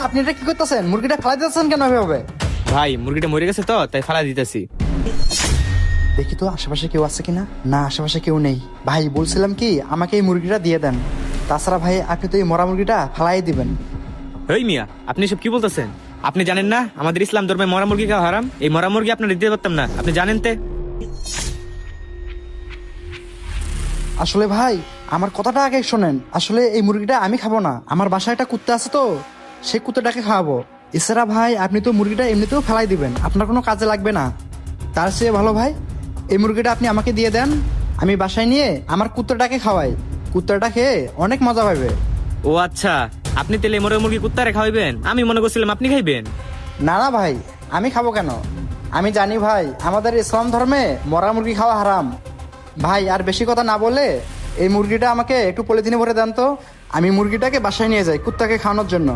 আপনি এটা কি করতেছেন? মুরগিটা ফেলাই দিতেছেন কেন এভাবে? ভাই মুরগিটা মরে গেছে তো তাই ফালা দিতেছি। দেখি তো আশেপাশে কেউ আছে কিনা। না, আশেপাশে কেউ নেই। ভাই বলছিলাম কি, আমাকে এই মুরগিটা দিয়ে দেন। তাছাড়া ভাই আপনি তো এই মরা মুরগিটা ফালাই দিবেন। এই মিয়া, আপনি সব কি বলতেছেন? আপনি জানেন না আমাদের ইসলাম ধর্মে মরা মুরগি খাওয়া হারাম? এই মরা মুরগি আপনার দিতে পারতাম না, আপনি জানেন তে? আসলে ভাই আমার কথাটা আগে শোনেন। আসলে এই মুরগিটা আমি খাবো না, আমার বাসায় একটা কুত্তা আছে তো, সেই কুত্তাটাকে খাওয়াবো। এছাড়া ভাই আপনি তো মুরগিটা এমনিতেও ফেলাই দিবেন, আপনার কোনো কাজে লাগবে না। তার চেয়ে ভালো ভাই এই মুরগিটা আপনি আমাকে দিয়ে দেন, আমি বাসায় নিয়ে আমার কুত্তাটাকে খাওয়াই। কুত্তাটা খেয়ে অনেক মজা পাবে। ও আচ্ছা, আপনি তেলে মরা মুরগি কুত্তারে খাওয়াইবেন? আমি মনে করছিলাম আপনি খাইবেন। না না ভাই, আমি খাবো কেন? আমি জানি ভাই আমাদের ইসলাম ধর্মে মরা মুরগি খাওয়া হারাম। ভাই আর বেশি কথা না বলে এই মুরগিটা আমাকে একটু পলিথিনে ভরে দেন তো, আমি মুরগিটাকে বাসায় নিয়ে যাই কুত্তাকে খাওয়ানোর জন্য।